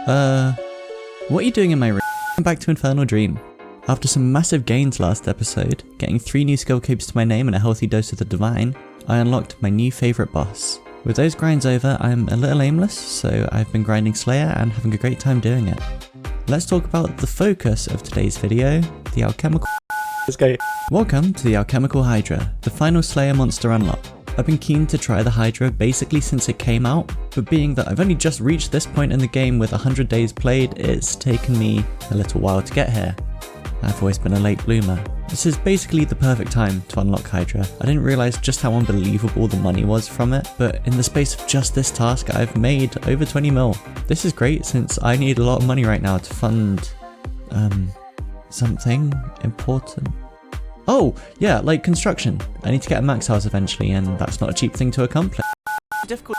What are you doing in my room? Welcome back to Infernal Dream. After some massive gains last episode, getting 3 new skill cubes to my name and a healthy dose of the divine, I unlocked my new favourite boss. With those grinds over, I'm a little aimless, so I've been grinding Slayer and having a great time doing it. Let's talk about the focus of today's video, the alchemical. Let's go. Welcome to the alchemical Hydra, the final Slayer monster unlock. I've been keen to try the Hydra basically since it came out, but being that I've only just reached this point in the game with 100 days played, it's taken me a little while to get here. I've always been a late bloomer. This is basically the perfect time to unlock Hydra. I didn't realise just how unbelievable the money was from it, but in the space of just this task I've made over 20 mil. This is great since I need a lot of money right now to fund, something important. Oh, yeah, like construction. I need to get a max house eventually, and that's not a cheap thing to accomplish. Difficult.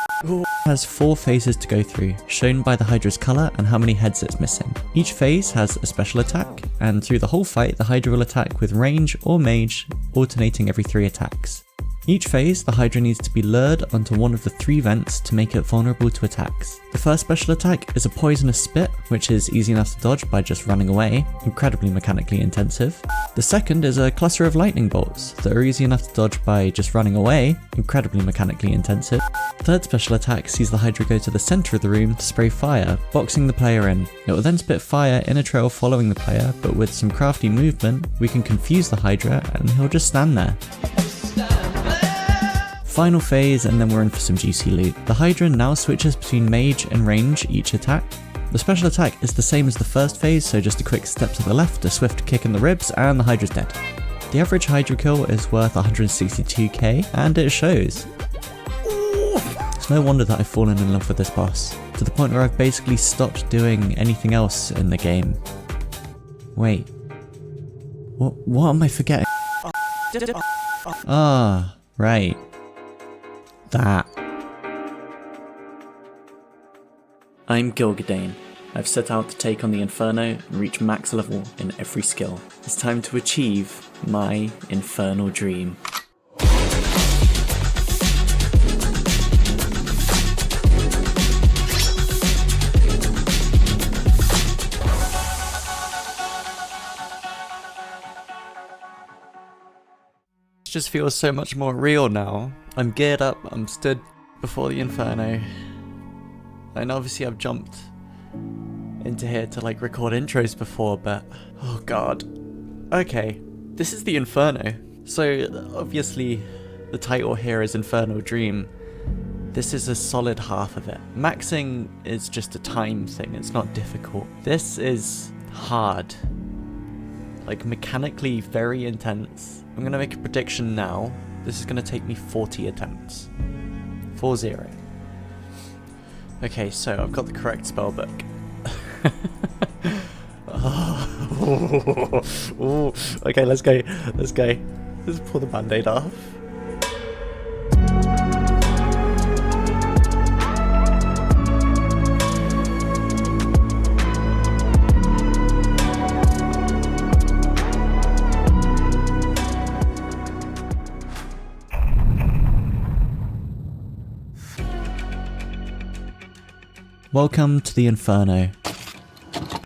Has 4 phases to go through, shown by the Hydra's colour and how many heads it's missing. Each phase has a special attack, and through the whole fight the Hydra will attack with range or mage, alternating every 3 attacks. Each phase, the Hydra needs to be lured onto one of the 3 vents to make it vulnerable to attacks. The first special attack is a poisonous spit, which is easy enough to dodge by just running away, incredibly mechanically intensive. The second is a cluster of lightning bolts that are easy enough to dodge by just running away, incredibly mechanically intensive. Third special attack sees the Hydra go to the centre of the room to spray fire, boxing the player in. It will then spit fire in a trail following the player, but with some crafty movement, we can confuse the Hydra and he'll just stand there. Final phase, and then we're in for some juicy loot. The Hydra now switches between mage and range each attack. The special attack is the same as the first phase, so just a quick step to the left, a swift kick in the ribs, and the Hydra's dead. The average Hydra kill is worth 162k, and it shows. It's no wonder that I've fallen in love with this boss, to the point where I've basically stopped doing anything else in the game. Wait. What am I forgetting? Ah, right. That. I'm Gilgadane. I've set out to take on the Inferno and reach max level in every skill. It's time to achieve my infernal dream. It just feels so much more real now. I'm geared up, I'm stood before the Inferno, and obviously I've jumped into here to like record intros before, but oh god. Okay, this is the Inferno. So obviously the title here is Infernal Dream. This is a solid half of it. Maxing is just a time thing, it's not difficult. This is hard. Like mechanically very intense. I'm gonna make a prediction now. This is gonna take me 40 attempts. 40. Okay, so I've got the correct spellbook. Oh, okay, let's go. Let's pull the band-aid off. Welcome to the Inferno.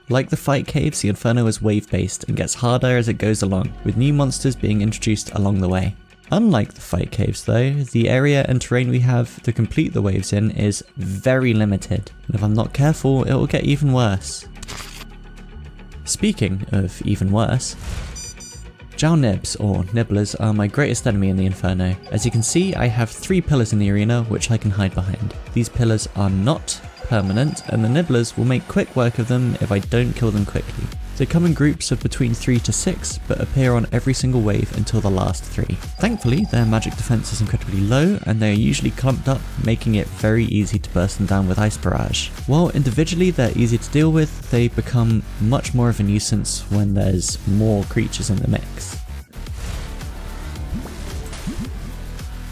Like the fight caves, the Inferno is wave-based and gets harder as it goes along, with new monsters being introduced along the way. Unlike the fight caves though, the area and terrain we have to complete the waves in is very limited, and if I'm not careful, it will get even worse. Speaking of even worse, Jow Nibs, or Nibblers, are my greatest enemy in the Inferno. As you can see, I have 3 pillars in the arena which I can hide behind. These pillars are not permanent, and the Nibblers will make quick work of them if I don't kill them quickly. They come in groups of between 3 to 6, but appear on every single wave until the last 3. Thankfully, their magic defense is incredibly low, and they are usually clumped up, making it very easy to burst them down with Ice Barrage. While individually they're easy to deal with, they become much more of a nuisance when there's more creatures in the mix.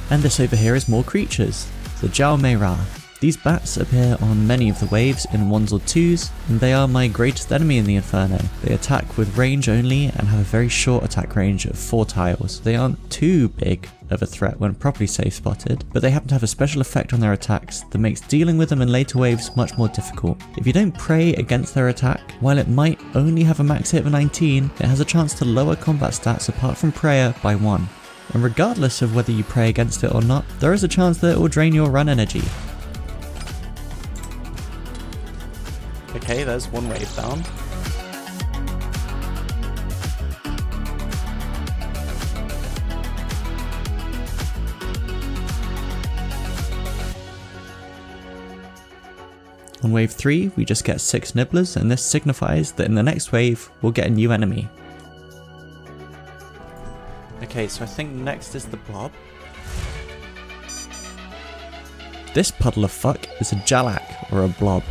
And this over here is more creatures, the Jow Meira. These bats appear on many of the waves in 1s or 2s, and they are my greatest enemy in the Inferno. They attack with range only and have a very short attack range of 4 tiles. They aren't too big of a threat when properly safe spotted, but they happen to have a special effect on their attacks that makes dealing with them in later waves much more difficult. If you don't pray against their attack, while it might only have a max hit of 19, it has a chance to lower combat stats apart from prayer by 1. And regardless of whether you pray against it or not, there is a chance that it will drain your run energy. Okay, there's one wave down. On wave 3, we just get 6 nibblers, and this signifies that in the next wave, we'll get a new enemy. Okay, so I think next is the blob. This puddle of fuck is a Jalak, or a blob.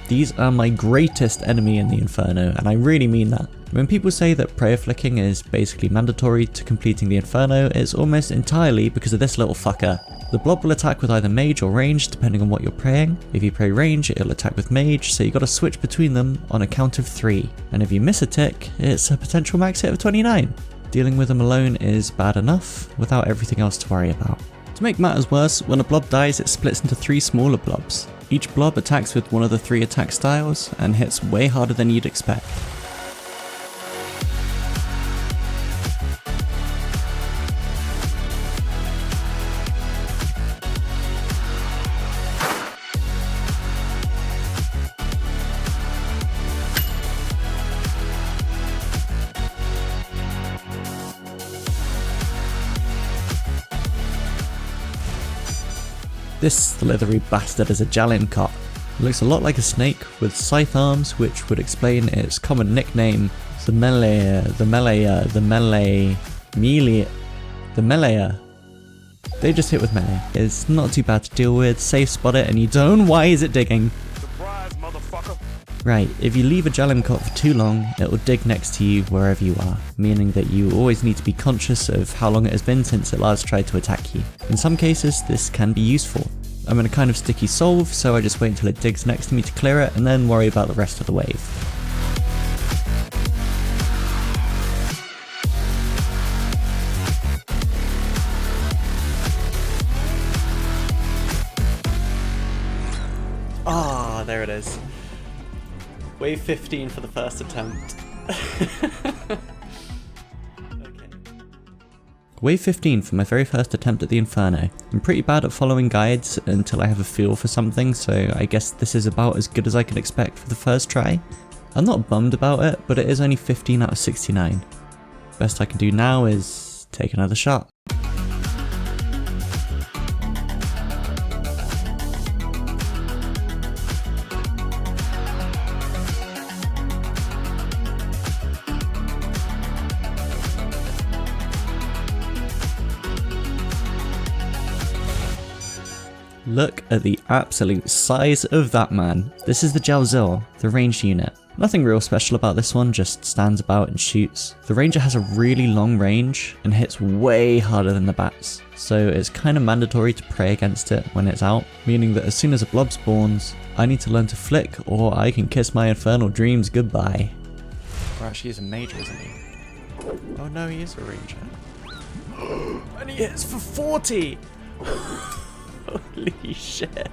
These are my greatest enemy in the Inferno, and I really mean that. When people say that prayer flicking is basically mandatory to completing the Inferno, it's almost entirely because of this little fucker. The blob will attack with either mage or range depending on what you're praying. If you pray range, it'll attack with mage, so you gotta switch between them on a count of 3. And if you miss a tick, it's a potential max hit of 29. Dealing with them alone is bad enough, without everything else to worry about. To make matters worse, when a blob dies it splits into 3 smaller blobs. Each blob attacks with one of the 3 attack styles, and hits way harder than you'd expect. This slithery bastard is a Jalimcot. It looks a lot like a snake with scythe arms, which would explain its common nickname, the Melee. They just hit with melee. It's not too bad to deal with, safe spot it and you don't. Why is it digging? Surprise, motherfucker. Right, if you leave a Jalimcot for too long, it will dig next to you wherever you are, meaning that you always need to be conscious of how long it has been since it last tried to attack you. In some cases, this can be useful. I'm in a kind of sticky solve, so I just wait until it digs next to me to clear it, and then worry about the rest of the wave. Ah, there it is. Wave 15 for the first attempt. Wave 15 for my very first attempt at the Inferno. I'm pretty bad at following guides until I have a feel for something, so I guess this is about as good as I can expect for the first try. I'm not bummed about it, but it is only 15 out of 69. Best I can do now is take another shot. Look at the absolute size of that man. This is the Jalzil, the ranged unit. Nothing real special about this one, just stands about and shoots. The ranger has a really long range and hits way harder than the bats, so it's kind of mandatory to pray against it when it's out, meaning that as soon as a blob spawns, I need to learn to flick or I can kiss my infernal dreams goodbye. Or actually he's a mage, isn't he? Oh no, he is a ranger. And he hits for 40! Holy shit.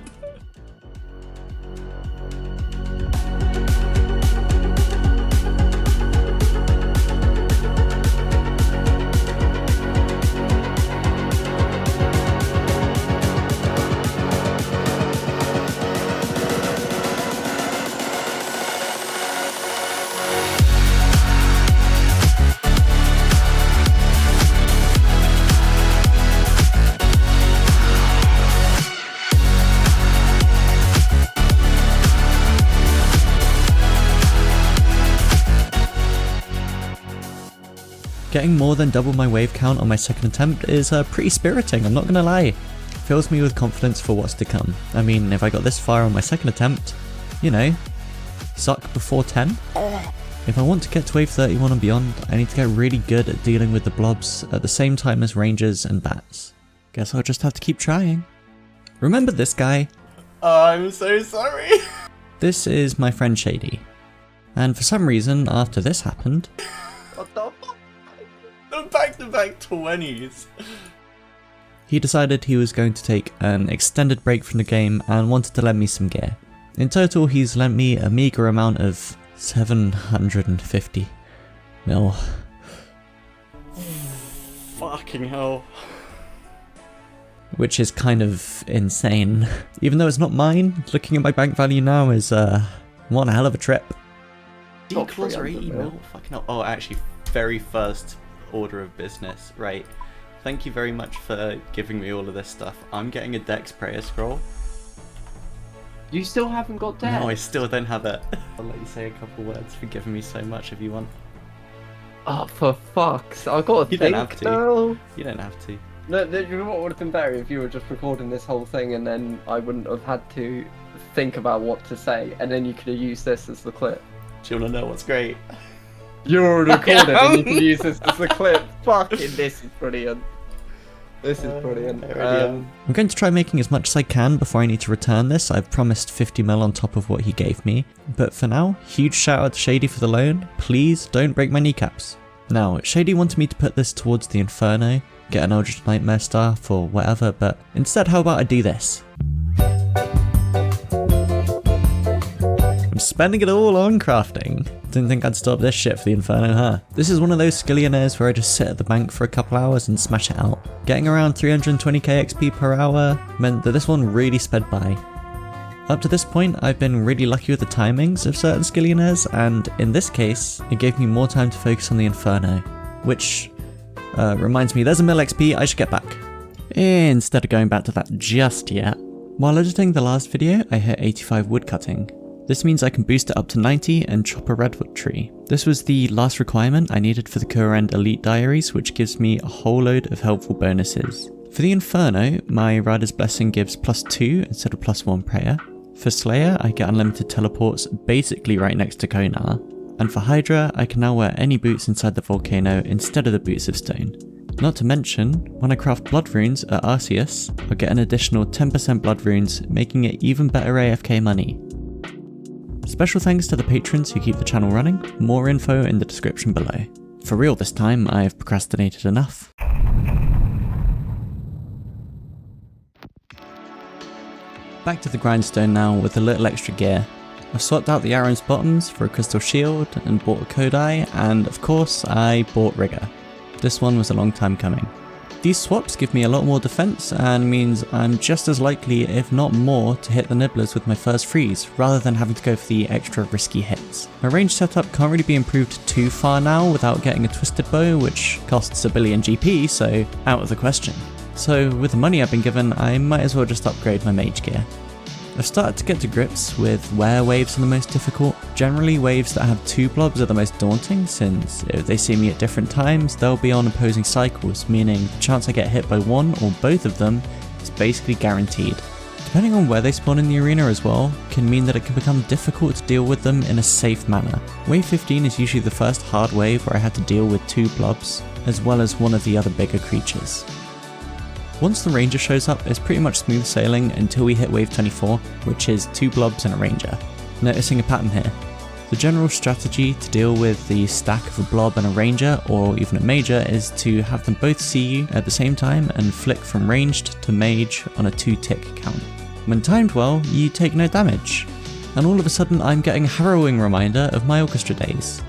Getting more than double my wave count on my second attempt is pretty spiriting, I'm not gonna lie. Fills me with confidence for what's to come. I mean, if I got this far on my second attempt, you know, suck before 10? If I want to get to wave 31 and beyond, I need to get really good at dealing with the blobs at the same time as rangers and bats. Guess I'll just have to keep trying. Remember this guy? Oh, I'm so sorry. This is my friend Shady. And for some reason, after this happened... What the fuck? The back-to-back 20s. He decided he was going to take an extended break from the game and wanted to lend me some gear. In total, he's lent me a meager amount of 750 mil. Fucking hell. Which is kind of insane. Even though it's not mine, looking at my bank value now is one hell of a trip. Decals are 80 mil? Fucking hell. Oh, actually, very first order of business. Right. Thank you very much for giving me all of this stuff. I'm getting a Dex Prayer Scroll. You still haven't got Dex? No, I still don't have it. I'll let you say a couple words for giving me so much if you want. Oh, for fuck's sake. I've got to You think don't have to. now. You don't have to. No, you know what would have been better if you were just recording this whole thing and then I wouldn't have had to think about what to say and then you could have used this as the clip. Do you want to know what's great? You're recorded and you can use this as the clip. Fucking this is brilliant. This is brilliant. I'm going to try making as much as I can before I need to return this. I've promised 50 mil on top of what he gave me. But for now, huge shout out to Shady for the loan. Please don't break my kneecaps. Now, Shady wanted me to put this towards the Inferno, get an Eldritch Nightmare staff or whatever, but instead how about I do this? I'm spending it all on crafting. Didn't think I'd stop this shit for the Inferno, huh? This is one of those skillionaires where I just sit at the bank for a couple hours and smash it out. Getting around 320k XP per hour meant that this one really sped by. Up to this point, I've been really lucky with the timings of certain skillionaires, and in this case, it gave me more time to focus on the Inferno, which reminds me there's a mil XP I should get back. Instead of going back to that just yet. While editing the last video, I hit 85 woodcutting. This means I can boost it up to 90 and chop a redwood tree. This was the last requirement I needed for the Kurend Elite Diaries, which gives me a whole load of helpful bonuses. For the Inferno, my Rider's Blessing gives +2 instead of +1 prayer. For Slayer, I get unlimited teleports basically right next to Konar. And for Hydra, I can now wear any boots inside the volcano instead of the boots of stone. Not to mention, when I craft blood runes at Arceus, I'll get an additional 10% blood runes, making it even better AFK money. Special thanks to the patrons who keep the channel running, more info in the description below. For real this time, I've procrastinated enough. Back to the grindstone now with a little extra gear. I've swapped out the arrow's bottoms for a crystal shield and bought a Kodai, and of course I bought Rigger. This one was a long time coming. These swaps give me a lot more defense and means I'm just as likely, if not more, to hit the nibblers with my first freeze, rather than having to go for the extra risky hits. My range setup can't really be improved too far now without getting a twisted bow, which costs a billion GP, so out of the question. So with the money I've been given, I might as well just upgrade my mage gear. I've started to get to grips with where waves are the most difficult. Generally, waves that have 2 blobs are the most daunting, since if they see me at different times, they'll be on opposing cycles, meaning the chance I get hit by one or both of them is basically guaranteed. Depending on where they spawn in the arena as well, can mean that it can become difficult to deal with them in a safe manner. Wave 15 is usually the first hard wave where I had to deal with 2 blobs, as well as one of the other bigger creatures. Once the ranger shows up, it's pretty much smooth sailing until we hit wave 24, which is 2 blobs and a ranger. Noticing a pattern here. The general strategy to deal with the stack of a blob and a ranger, or even a major, is to have them both see you at the same time and flick from ranged to mage on a 2-tick count. When timed well, you take no damage. And all of a sudden I'm getting a harrowing reminder of my orchestra days.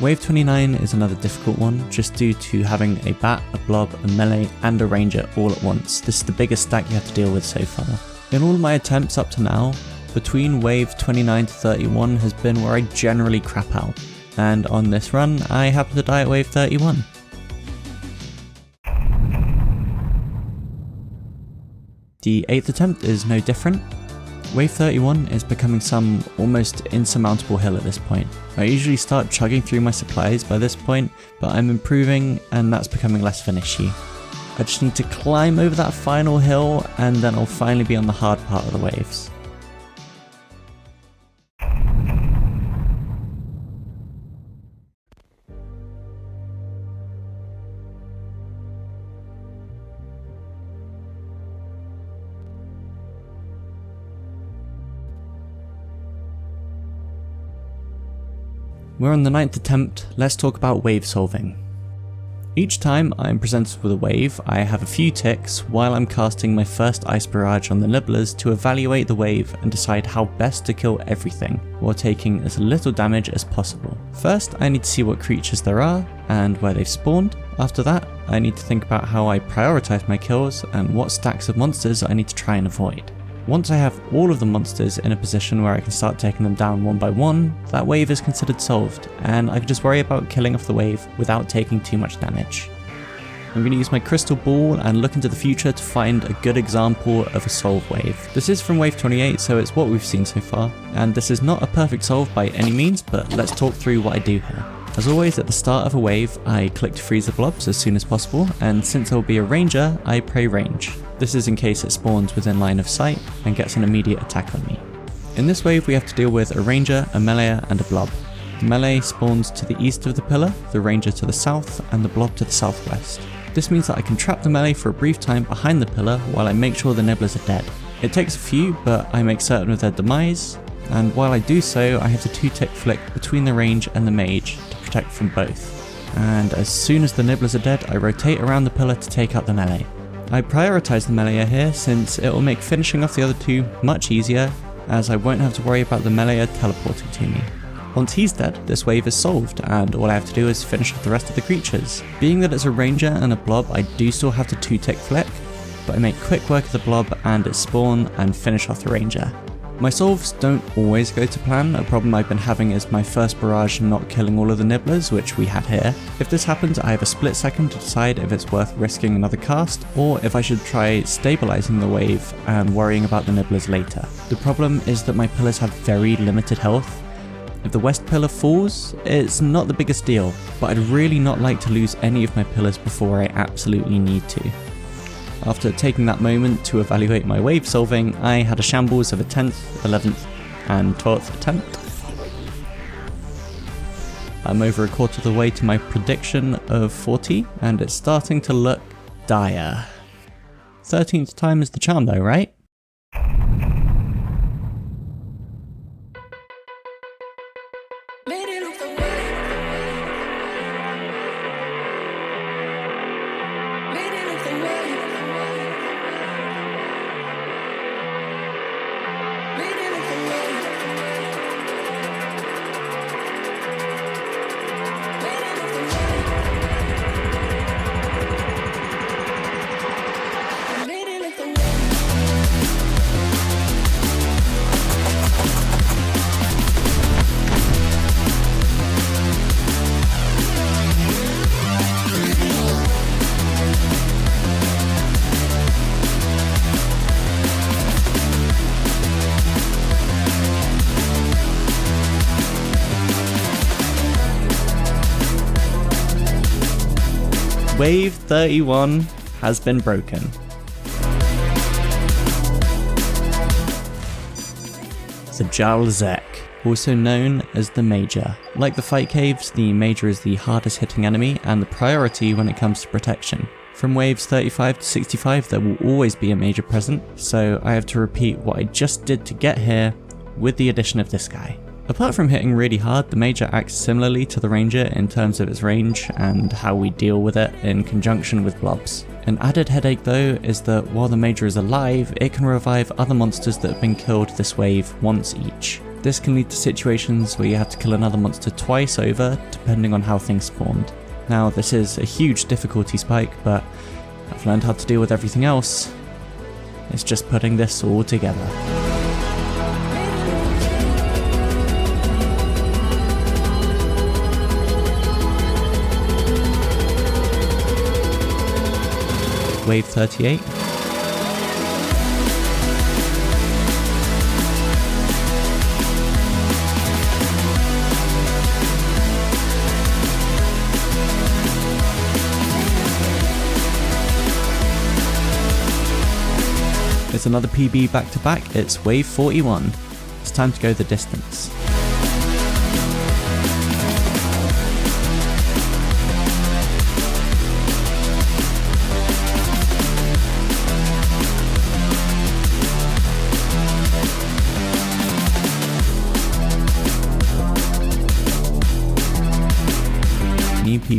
Wave 29 is another difficult one, just due to having a bat, a blob, a melee, and a ranger all at once. This is the biggest stack you have to deal with so far. In all my attempts up to now, between wave 29 to 31 has been where I generally crap out, and on this run, I happen to die at wave 31. The 8th attempt is no different. Wave 31 is becoming some almost insurmountable hill at this point. I usually start chugging through my supplies by this point, but I'm improving and that's becoming less of an issue. I just need to climb over that final hill and then I'll finally be on the hard part of the waves. We're on the 9th attempt, let's talk about wave solving. Each time I'm presented with a wave, I have a few ticks while I'm casting my first ice barrage on the nibblers to evaluate the wave and decide how best to kill everything, while taking as little damage as possible. First, I need to see what creatures there are, and where they've spawned. After that, I need to think about how I prioritize my kills, and what stacks of monsters I need to try and avoid. Once I have all of the monsters in a position where I can start taking them down one by one, that wave is considered solved, and I can just worry about killing off the wave without taking too much damage. I'm going to use my crystal ball and look into the future to find a good example of a solve wave. This is from wave 28, so it's what we've seen so far, and this is not a perfect solve by any means, but let's talk through what I do here. As always, at the start of a wave, I click to freeze the blobs as soon as possible, and since there will be a ranger, I pray range. This is in case it spawns within line of sight and gets an immediate attack on me. In this wave we have to deal with a ranger, a melee and a blob. The melee spawns to the east of the pillar, the ranger to the south, and the blob to the southwest. This means that I can trap the melee for a brief time behind the pillar while I make sure the nibblers are dead. It takes a few, but I make certain of their demise, and while I do so, I have the 2-tick flick between the range and the mage to protect from both. And as soon as the nibblers are dead, I rotate around the pillar to take out the melee. I prioritise the melee here since it will make finishing off the other two much easier, as I won't have to worry about the melee teleporting to me. Once he's dead, this wave is solved, and all I have to do is finish off the rest of the creatures. Being that it's a ranger and a blob, I do still have to 2-tick flick, but I make quick work of the blob and its spawn and finish off the ranger. My solves don't always go to plan. A problem I've been having is my first barrage not killing all of the nibblers, which we had here. If this happens, I have a split second to decide if it's worth risking another cast, or if I should try stabilizing the wave and worrying about the nibblers later. The problem is that my pillars have very limited health. If the west pillar falls, it's not the biggest deal, but I'd really not like to lose any of my pillars before I absolutely need to. After taking that moment to evaluate my wave solving, I had a shambles of a 10th, 11th and 12th attempt. I'm over a quarter of the way to my prediction of 40, and it's starting to look dire. 13th time is the charm though, right? Wave 31 has been broken. The Jalzek, also known as the Major. Like the fight caves, the Major is the hardest hitting enemy and the priority when it comes to protection. From waves 35 to 65 there will always be a Major present, so I have to repeat what I just did to get here with the addition of this guy. Apart from hitting really hard, the Major acts similarly to the Ranger in terms of its range and how we deal with it in conjunction with blobs. An added headache though is that while the Major is alive, it can revive other monsters that have been killed this wave once each. This can lead to situations where you have to kill another monster twice over, depending on how things spawned. Now this is a huge difficulty spike, but I've learned how to deal with everything else. It's just putting this all together. Wave 38. It's another PB back to back, it's wave 41. It's time to go the distance.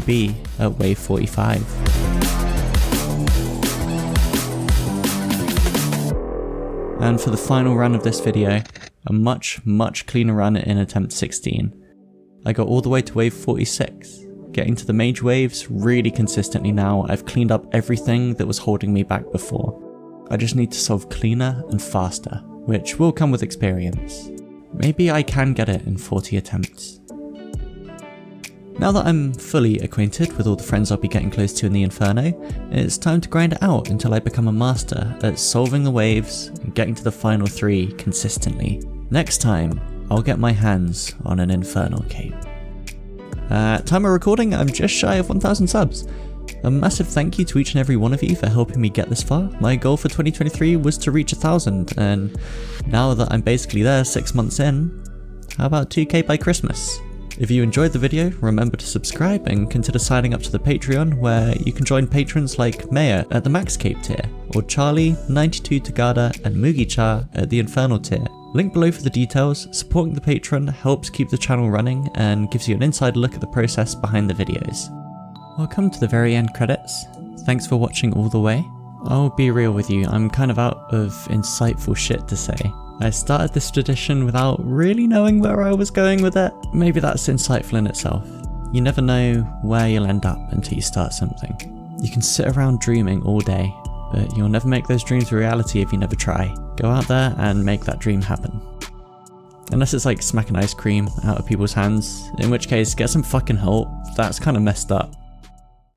be at wave 45. And for the final run of this video, a much cleaner run in attempt 16. I got all the way to wave 46, getting to the major waves really consistently now. I've cleaned up everything that was holding me back before. I just need to solve cleaner and faster, which will come with experience. Maybe I can get it in 40 attempts. Now that I'm fully acquainted with all the friends I'll be getting close to in the Inferno, it's time to grind it out until I become a master at solving the waves and getting to the final 3 consistently. Next time, I'll get my hands on an Infernal cape. At time of recording, I'm just shy of 1,000 subs. A massive thank you to each and every one of you for helping me get this far. My goal for 2023 was to reach 1,000, and now that I'm basically there 6 months in, how about 2k by Christmas? If you enjoyed the video, remember to subscribe and consider signing up to the Patreon, where you can join patrons like Maya at the Max Cape tier, or Charlie, 92 Tagada and Mugi-cha at the Infernal tier. Link below for the details. Supporting the Patreon helps keep the channel running and gives you an inside look at the process behind the videos. Welcome to the very end credits. Thanks for watching all the way. I'll be real with you, I'm kind of out of insightful shit to say. I started this tradition without really knowing where I was going with it. Maybe that's insightful in itself. You never know where you'll end up until you start something. You can sit around dreaming all day, but you'll never make those dreams a reality if you never try. Go out there and make that dream happen. Unless it's like smacking ice cream out of people's hands, in which case get some fucking help. That's kind of messed up.